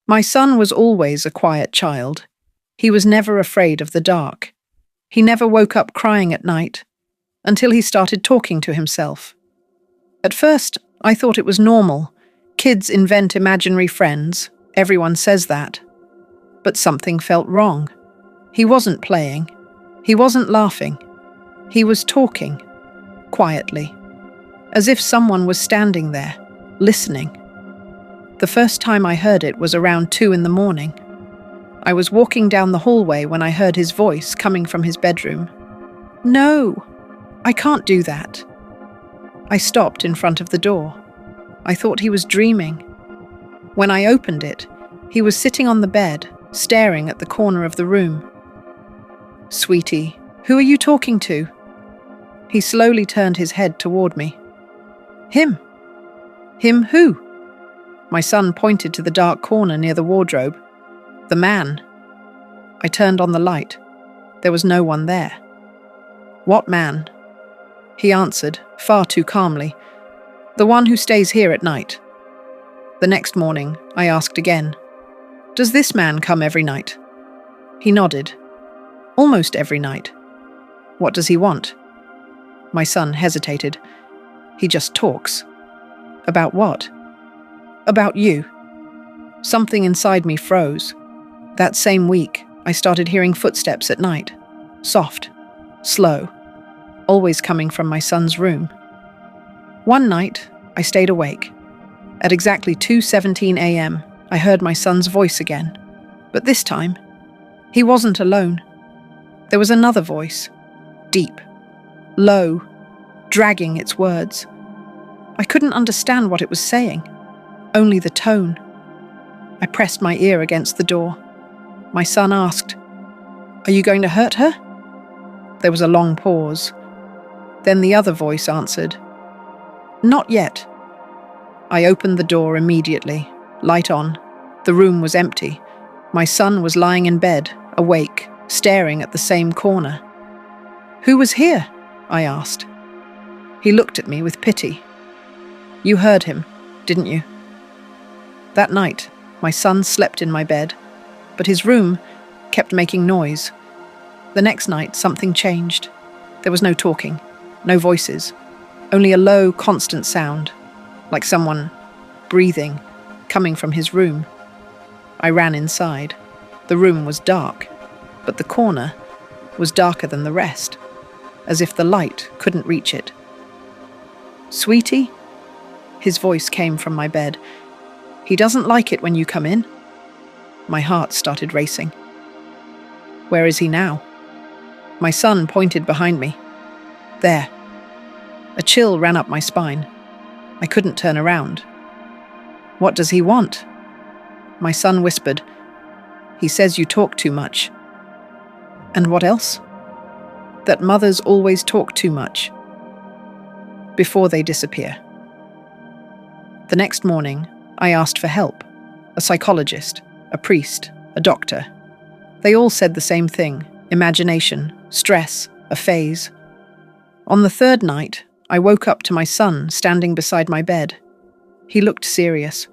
My son was always a quiet child. He was never afraid of the dark. He never woke up crying at night, until he started talking to himself. At first, I thought it was normal. Kids invent imaginary friends. Everyone says that. But something felt wrong. He wasn't playing. He wasn't laughing. He was talking, quietly, as if someone was standing there, listening. The first time I heard it was around 2 a.m. I was walking down the hallway when I heard his voice coming from his bedroom. "No, I can't do that." I stopped in front of the door. I thought he was dreaming. When I opened it, he was sitting on the bed, staring at the corner of the room. "Sweetie, who are you talking to?" He slowly turned his head toward me. "Him." "Him who?" My son pointed to the dark corner near the wardrobe. "The man." I turned on the light. There was no one there. "What man?" He answered, far too calmly. "The one who stays here at night." The next morning, I asked again, "Does this man come every night?" He nodded. "Almost every night." "What does he want?" My son hesitated. "He just talks." "About what?" "About you." Something inside me froze. That same week, I started hearing footsteps at night. Soft, slow, always coming from my son's room. One night, I stayed awake. At exactly 2:17 a.m., I heard my son's voice again. But this time, he wasn't alone. There was another voice, deep, low, dragging its words. I couldn't understand what it was saying, only the tone. I pressed my ear against the door. My son asked, "Are you going to hurt her?" There was a long pause. Then the other voice answered, "Not yet." I opened the door immediately, light on. The room was empty. My son was lying in bed, awake, staring at the same corner. "Who was here?" I asked. He looked at me with pity. "You heard him, didn't you?" That night, my son slept in my bed, but his room kept making noise. The next night, something changed. There was no talking, no voices, only a low, constant sound, like someone breathing, coming from his room. I ran inside. The room was dark, but the corner was darker than the rest, as if the light couldn't reach it. "Sweetie?" His voice came from my bed. "He doesn't like it when you come in." My heart started racing. "Where is he now?" My son pointed behind me. "There." A chill ran up my spine. I couldn't turn around. "What does he want?" My son whispered, "He says you talk too much." "And what else?" "That mothers always talk too much before they disappear." The next morning, I asked for help. A psychologist, a priest, a doctor. They all said the same thing: imagination, stress, a phase. On the third night, I woke up to my son standing beside my bed. He looked serious.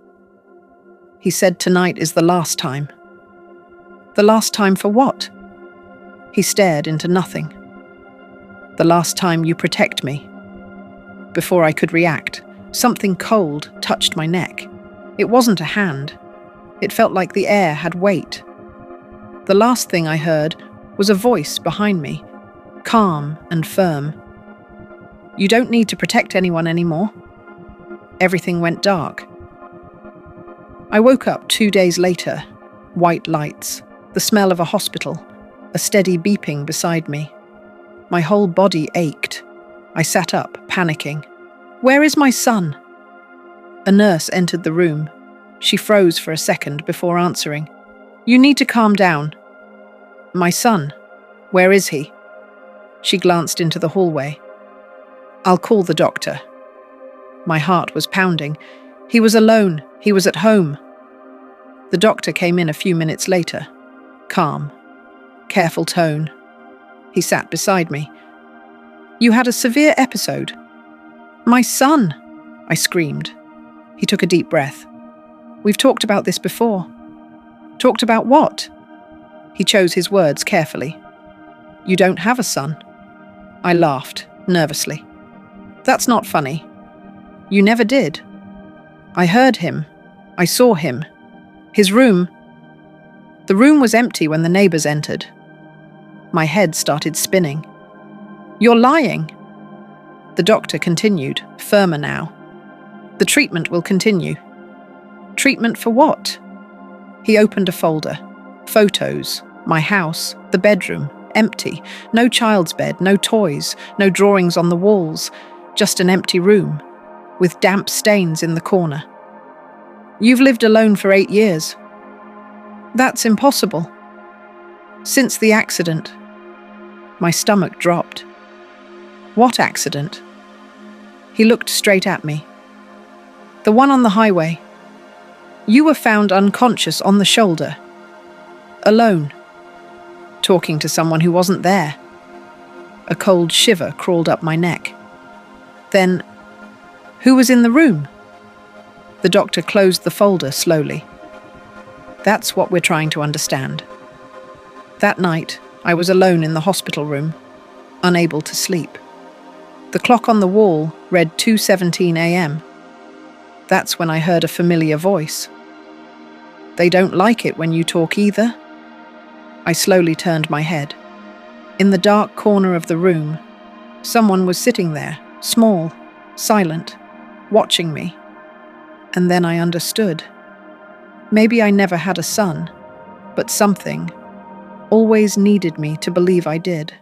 He said, "Tonight is the last time." "The last time for what?" He stared into nothing. "The last time you protect me." Before I could react, something cold touched my neck. It wasn't a hand. It felt like the air had weight. The last thing I heard was a voice behind me, calm and firm. "You don't need to protect anyone anymore." Everything went dark. I woke up 2 days later. White lights, the smell of a hospital, a steady beeping beside me. My whole body ached. I sat up, panicking. "Where is my son?" A nurse entered the room. She froze for a second before answering. "You need to calm down." "My son, where is he?" She glanced into the hallway. "I'll call the doctor." My heart was pounding. He was alone. He was at home. The doctor came in a few minutes later. Calm. Careful tone. He sat beside me. "You had a severe episode." "My son!" I screamed. He took a deep breath. "We've talked about this before." Talked about what? He chose his words carefully. You don't have a son. I laughed, nervously. That's not funny. You never did. I heard him. I saw him. His room. The room was empty when the neighbors entered. My head started spinning. You're lying. The doctor continued, firmer now. The treatment will continue. Treatment for what? He opened a folder. Photos, my house, the bedroom, empty. No child's bed, no toys, no drawings on the walls. Just an empty room, with damp stains in the corner. You've lived alone for 8 years. That's impossible. Since the accident. My stomach dropped. What accident? He looked straight at me. The one on the highway. You were found unconscious on the shoulder. Alone. Talking to someone who wasn't there. A cold shiver crawled up my neck. Then, who was in the room? The doctor closed the folder slowly. That's what we're trying to understand. That night, I was alone in the hospital room, unable to sleep. The clock on the wall read 2:17 a.m. That's when I heard a familiar voice. They don't like it when you talk either. I slowly turned my head. In the dark corner of the room, someone was sitting there, small, silent, watching me. And then I understood. Maybe I never had a son, but something always needed me to believe I did.